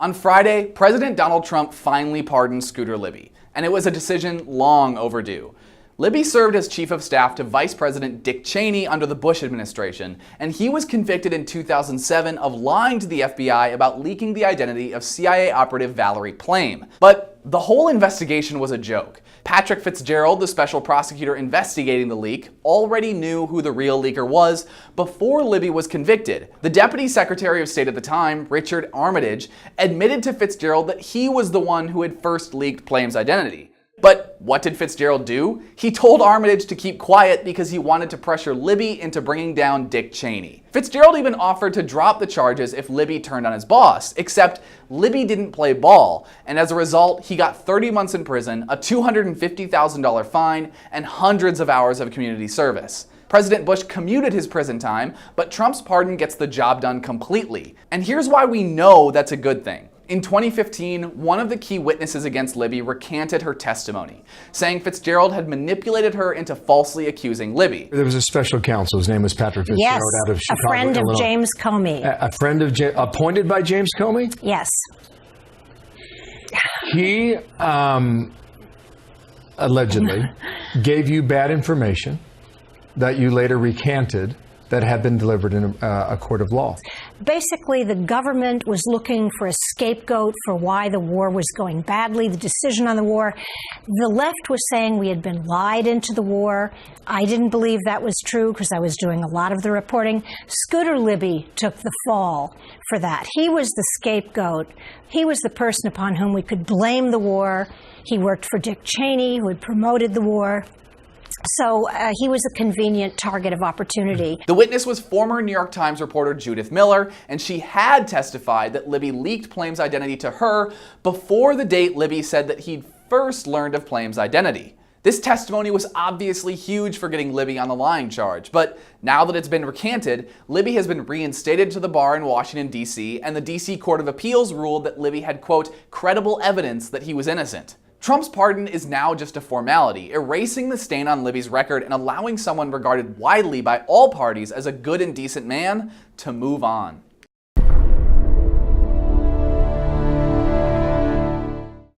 On Friday, President Donald Trump finally pardoned Scooter Libby, and it was a decision long overdue. Libby served as chief of staff to Vice President Dick Cheney under the Bush administration, and he was convicted in 2007 of lying to the FBI about leaking the identity of CIA operative Valerie Plame. But the whole investigation was a joke. Patrick Fitzgerald, the special prosecutor investigating the leak, already knew who the real leaker was before Libby was convicted. The Deputy Secretary of State at the time, Richard Armitage, admitted to Fitzgerald that he was the one who had first leaked Plame's identity. But what did Fitzgerald do? He told Armitage to keep quiet because he wanted to pressure Libby into bringing down Dick Cheney. Fitzgerald even offered to drop the charges if Libby turned on his boss, except Libby didn't play ball, and as a result, he got 30 months in prison, a $250,000 fine, and hundreds of hours of community service. President Bush commuted his prison time, but Trump's pardon gets the job done completely. And here's why we know that's a good thing. In 2015, one of the key witnesses against Libby recanted her testimony, saying Fitzgerald had manipulated her into falsely accusing Libby. There was a special counsel. His name was Patrick Fitzgerald, out of Chicago, a friend of Illinois. James Comey. A friend of appointed by James Comey? Yes. He allegedly gave you bad information that you later recanted that had been delivered in a court of law. Basically, the government was looking for a scapegoat for why the war was going badly, the decision on the war. The left was saying we had been lied into the war. I didn't believe that was true because I was doing a lot of the reporting. Scooter Libby took the fall for that. He was the scapegoat. He was the person upon whom we could blame the war. He worked for Dick Cheney, who had promoted the war. So he was a convenient target of opportunity. The witness was former New York Times reporter Judith Miller, and she had testified that Libby leaked Plame's identity to her before the date Libby said that he'd first learned of Plame's identity. This testimony was obviously huge for getting Libby on the lying charge, but now that it's been recanted, Libby has been reinstated to the bar in Washington, D.C., and the D.C. Court of Appeals ruled that Libby had, quote, credible evidence that he was innocent. Trump's pardon is now just a formality, erasing the stain on Libby's record and allowing someone regarded widely by all parties as a good and decent man to move on.